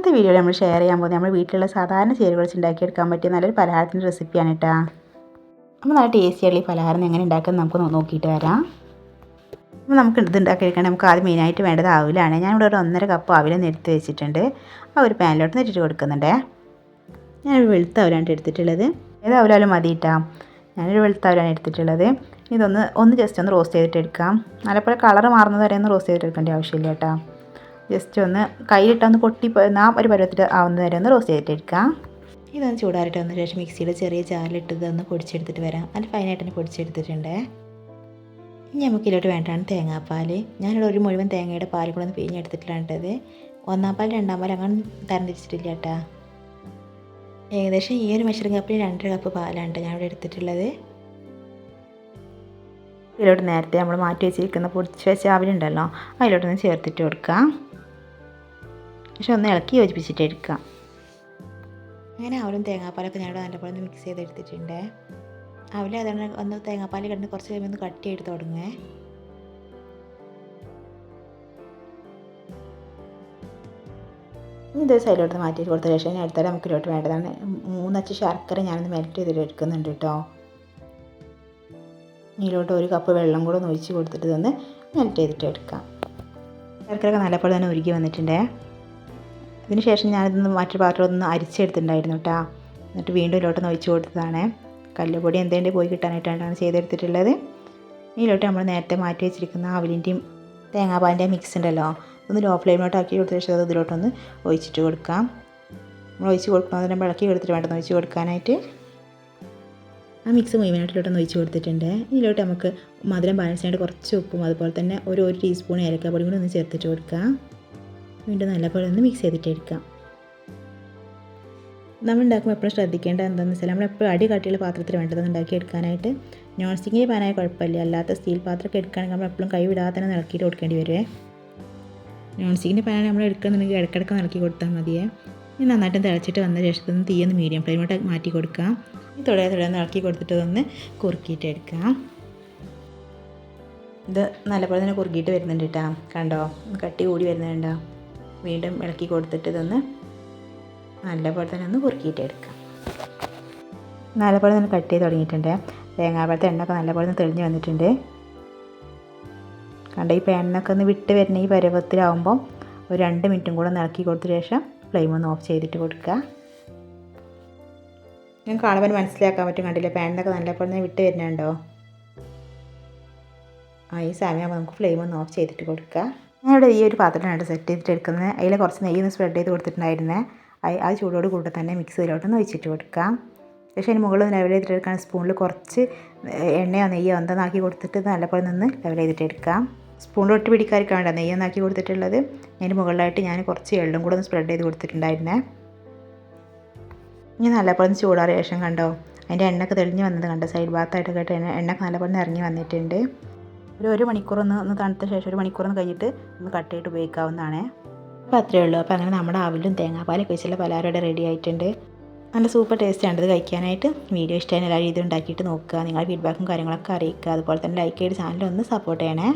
ഇന്നത്തെ വീഡിയോയിൽ നമ്മൾ ഷെയർ ചെയ്യാൻ പോകുന്നത് നമ്മുടെ വീട്ടിലുള്ള സാധാരണ ചേരുവകൾ വെച്ച് ഉണ്ടാക്കിയെടുക്കാൻ പറ്റിയ നല്ലൊരു പലഹാരത്തിൻ്റെ റെസിപ്പിയാണ് കേട്ടോ. അപ്പോൾ നല്ല ടേസ്റ്റി ആയിട്ടുള്ള ഈ പലഹാരം എങ്ങനെ ഉണ്ടാക്കുന്നത് നമുക്ക് നോക്കിയിട്ട് വരാം. അപ്പോൾ നമുക്ക് ഇത് ഉണ്ടാക്കിയെടുക്കാൻ നമുക്ക് ആദ്യം മെയിനായിട്ട് വേണ്ടത് അവിലാണ്. ഞാനിവിടെ ഒരു 1.5 കപ്പ് അവിലൊന്ന് എടുത്ത് വെച്ചിട്ടുണ്ട്. ആ ഒരു പാനിലോട്ട് ഇട്ടിട്ട് കൊടുക്കുന്നുണ്ട്. ഞാനൊരു വെളുത്ത അവലാണ് എടുത്തിട്ടുള്ളത്. ഏത് അവലാലും മതി കേട്ടോ. ഞാനൊരു വെളുത്ത അവലാണ് എടുത്തിട്ടുള്ളത്. ഇതൊന്ന് ജസ്റ്റ് ഒന്ന് റോസ്റ്റ് ചെയ്തിട്ട് എടുക്കാം. നല്ലപോലെ കളർ മാറുന്നത് വരെ ഒന്ന് റോസ്റ്റ് ചെയ്തിട്ട് എടുക്കേണ്ട ആവശ്യമില്ല കേട്ടോ. ജസ്റ്റ് ഒന്ന് കയ്യിലിട്ടൊന്ന് പൊട്ടി ഒരു പരുവത്തിൽ ആവുന്നത് വരെ ഒന്ന് റോസ്റ്റ് ചെയ്തിട്ട് എടുക്കാം. ഇതൊന്ന് ചൂടാറിയിട്ട് വന്ന ശേഷം മിക്സിയുടെ ചെറിയ ജാറിലിട്ടത് ഒന്ന് പൊടിച്ചെടുത്തിട്ട് വരാം. നല്ല ഫൈനായിട്ട് തന്നെ പൊടിച്ചെടുത്തിട്ടുണ്ട്. ഇനി നമുക്ക് ഇതിലോട്ട് വേണ്ടതാണ് തേങ്ങാപ്പാൽ. ഞാനിവിടെ ഒരു മുഴുവൻ തേങ്ങയുടെ പാൽ കൂടെ ഒന്ന് പിഴിഞ്ഞെടുത്തിട്ടുള്ളത്. 1-ാം പാൽ 2-ാം പാൽ അങ്ങനെ തരംതിരിച്ചിട്ടില്ല കേട്ടോ. ഏകദേശം ഈ ഒരു മെഷറിംഗ് കപ്പിൽ 2.5 കപ്പ് പാലാണ് ഞാനിവിടെ എടുത്തിട്ടുള്ളത്. ഇതിലോട്ട് നേരത്തെ നമ്മൾ മാറ്റി വെച്ചിരിക്കുന്ന പൊടിച്ച് വെച്ച അവിലുണ്ടല്ലോ, അതിലോട്ടൊന്ന് ചേർത്തിട്ട് കൊടുക്കാം. പക്ഷെ ഒന്ന് ഇളക്കി യോജിപ്പിച്ചിട്ട് എടുക്കാം. അങ്ങനെ അവലും തേങ്ങാപ്പാലൊക്കെ ഞാനിവിടെ നല്ലപോലെ ഒന്ന് മിക്സ് ചെയ്തെടുത്തിട്ടുണ്ട്. അവൽ അതുകൊണ്ട് ഒന്ന് തേങ്ങാപ്പാൽ കിടന്ന് കുറച്ച് കഴിയുമ്പോൾ ഒന്ന് കട്ട് ചെയ്ത് തുടങ്ങുക. ഇതൊരു സൈഡിലോട്ട് മാറ്റി കൊടുത്ത ശേഷം അടുത്താൽ നമുക്ക് ഇതിലോട്ട് വേണ്ടതാണ് 3 അച്ച് ശർക്കര ഞാനൊന്ന് മെൽറ്റ് ചെയ്തിട്ട് എടുക്കുന്നുണ്ട് കേട്ടോ. ഇതിലോട്ട് 1 കപ്പ് വെള്ളം കൂടെ ഒന്ന് ഒഴിച്ച് കൊടുത്തിട്ട് ഇതൊന്ന് മെൽറ്റ് ചെയ്തിട്ട് എടുക്കാം. ശർക്കരയൊക്കെ നല്ലപോലെ തന്നെ ഉരുകി വന്നിട്ടുണ്ട്. അതിന് ശേഷം ഞാനിതൊന്ന് മറ്റൊരു പാത്രം ഒന്ന് അരിച്ചെടുത്തിട്ടുണ്ടായിരുന്നു കേട്ടോ. എന്നിട്ട് വീണ്ടും ഇതിലോട്ടൊന്ന് ഒഴിച്ച് കൊടുത്തതാണ്. കല്ലുപൊടി എന്തെങ്കിലും പോയി കിട്ടാനായിട്ടാണ് ചെയ്തെടുത്തിട്ടുള്ളത്. ഇതിലോട്ട് നമ്മൾ നേരത്തെ മാറ്റി വെച്ചിരിക്കുന്ന അവിലിൻ്റെയും തേങ്ങാപ്പാലിൻ്റെയും മിക്സ് ഉണ്ടല്ലോ, ഒന്ന് ലോ ഫ്ലെയിമിലോട്ട് ആക്കി കൊടുത്ത ശേഷം അത് ഇതിലോട്ടൊന്ന് ഒഴിച്ചിട്ട് കൊടുക്കാം. നമ്മൾ ഒഴിച്ച് കൊടുക്കുന്നത് തന്നെ ഇളക്കി എടുത്തിട്ട് വേണ്ടത് ഒഴിച്ച് കൊടുക്കാനായിട്ട്. ആ മിക്സ് മുഴുവനായിട്ടിലോട്ടൊന്ന് ഒഴിച്ച് കൊടുത്തിട്ടുണ്ട്. ഇതിലോട്ട് നമുക്ക് മധുരം ബാലൻസിനായിട്ട് കുറച്ച് ഉപ്പും അതുപോലെ തന്നെ ഒരു ടീസ്പൂൺ ഏലക്കാപ്പൊടിയും കൂടി ഒന്ന് ചേർത്തിട്ട് കൊടുക്കാം. വീണ്ടും നല്ലപോലെ ഒന്ന് മിക്സ് ചെയ്തിട്ട് എടുക്കാം. നമ്മൾ ഉണ്ടാക്കുമ്പോൾ എപ്പോഴും ശ്രദ്ധിക്കേണ്ടത് എന്താണെന്ന് വെച്ചാൽ നമ്മളെപ്പോഴും അടി കട്ടിയുള്ള പാത്രത്തിൽ വേണ്ടത് ഉണ്ടാക്കിയെടുക്കാനായിട്ട്. നോൺ സ്റ്റിക്കിൻ്റെ പാനായ കുഴപ്പമില്ല, അല്ലാത്ത സ്റ്റീൽ പാത്രമൊക്കെ എടുക്കുകയാണെങ്കിൽ നമ്മൾ എപ്പോഴും കൈ വിടാതെ തന്നെ ഇളക്കിയിട്ട് കൊടുക്കേണ്ടി വരുമേ. നോൺ സ്റ്റിക്കിൻ്റെ പാനാണ് നമ്മൾ എടുക്കണമെന്നുണ്ടെങ്കിൽ ഇടയ്ക്കിടയ്ക്ക് ഇളക്കി കൊടുത്താൽ മതിയേ. ഇനി നന്നായിട്ട് തിളച്ചിട്ട് വന്ന ശേഷം തീയൊന്ന് മീഡിയം ഫ്ലെയിമോട്ട് മാറ്റി കൊടുക്കാം. തുടർന്ന് ഇളക്കി കൊടുത്തിട്ട് ഒന്ന് കുറുക്കിയിട്ട് എടുക്കാം. ഇത് നല്ലപോലെ തന്നെ കുറുക്കിയിട്ട് വരുന്നുണ്ട് കേട്ടോ. കണ്ടോ, കട്ടി കൂടി വരുന്നുണ്ടോ. വീണ്ടും ഇളക്കി കൊടുത്തിട്ട് ഇതൊന്ന് നല്ലപോലെ തന്നെ ഒന്ന് കുറുക്കിയിട്ട് എടുക്കാം. നല്ലപോലെ തന്നെ കട്ട് ചെയ്ത് തുടങ്ങിയിട്ടുണ്ട്. തേങ്ങാപ്പാലത്തെ എണ്ണയൊക്കെ നല്ലപോലെ ഒന്ന് തെളിഞ്ഞ് വന്നിട്ടുണ്ട്. കണ്ട ഈ പാനിനൊക്കെ ഒന്ന് വിട്ട് വരുന്ന ഈ പരുവത്തിലാവുമ്പം ഒരു 2 മിനിറ്റും കൂടെ ഇളക്കി കൊടുത്ത ശേഷം ഫ്ലെയിം ഒന്ന് ഓഫ് ചെയ്തിട്ട് കൊടുക്കുക. ഞാൻ കാണുമ്പോൾ മനസ്സിലാക്കാൻ പറ്റും, കണ്ടില്ലേ പാനിനൊക്കെ നല്ലപോലെ തന്നെ വിട്ട് വരുന്നുണ്ടോ. ഈ സമയമാകുമ്പോൾ നമുക്ക് ഫ്ലെയിം ഒന്ന് ഓഫ് ചെയ്തിട്ട് കൊടുക്കുക. ഞാനിവിടെ ഈ ഒരു പാത്രത്തിനാണ് സെറ്റ് ചെയ്തിട്ട് എടുക്കുന്നത്. അതിൽ കുറച്ച് നെയ്യൊന്ന് സ്പ്രെഡ് ചെയ്ത് കൊടുത്തിട്ടുണ്ടായിരുന്നേ. ആ ചൂടോട് കൂടെ തന്നെ മിക്സിയിലോട്ടൊന്ന് ഒഴിച്ചിട്ട് കൊടുക്കാം. പക്ഷേ അതിന് മുകളിൽ ലെവൽ ചെയ്തിട്ട് എടുക്കാൻ സ്പൂണിൽ കുറച്ച് എണ്ണയോ നെയ്യോ എന്താക്കി കൊടുത്തിട്ട് നല്ലപോലെ നിന്ന് ലെവൽ ചെയ്തിട്ട് എടുക്കാം. സ്പൂണിൽ ഒട്ടി പിടിക്കാതിരിക്കാൻ വേണ്ട നെയ്യൊന്നാക്കി കൊടുത്തിട്ടുള്ളത്. അതിന് മുകളിലായിട്ട് ഞാൻ കുറച്ച് എള്ളും കൂടെ ഒന്ന് സ്പ്രെഡ് ചെയ്ത് കൊടുത്തിട്ടുണ്ടായിരുന്നേ. ഇനി നല്ലപോലെ ചൂടാറിയ ശേഷം കണ്ടോ അതിൻ്റെ എണ്ണയൊക്കെ തെളിഞ്ഞ് വന്നത് കണ്ടോ. സൈഡ് ഭാഗത്തായിട്ടൊക്കെ ആയിട്ട് എണ്ണയൊക്കെ നല്ലപോലെ ഇറങ്ങി വന്നിട്ടുണ്ട്. ഒരു മണിക്കൂർ ഒന്ന് തണുത്ത ശേഷം 1 മണിക്കൂർ കഴിഞ്ഞിട്ട് ഒന്ന് കട്ട് ചെയ്തിട്ട് ഉപയോഗിക്കാവുന്നതാണ്. അപ്പോൾ അത്രയേ ഉള്ളൂ. അപ്പോൾ അങ്ങനെ നമ്മുടെ അവിലും തേങ്ങാപ്പാലൊക്കെ വെച്ചുള്ള പലഹാരം ഇവിടെ റെഡി ആയിട്ടുണ്ട്. നല്ല സൂപ്പർ ടേസ്റ്റാണ് ഇത് കഴിക്കാനായിട്ട്. വീഡിയോ ഇഷ്ടമായി എല്ലാവരും ഇത് ഉണ്ടാക്കിയിട്ട് നോക്കുക. നിങ്ങളുടെ ഫീഡ്ബാക്കും കാര്യങ്ങളൊക്കെ അറിയിക്കുക. അതുപോലെ തന്നെ ലൈക്ക് ചെയ്ത് ചാനൽ ഒന്ന് സപ്പോർട്ട് ചെയ്യണേ.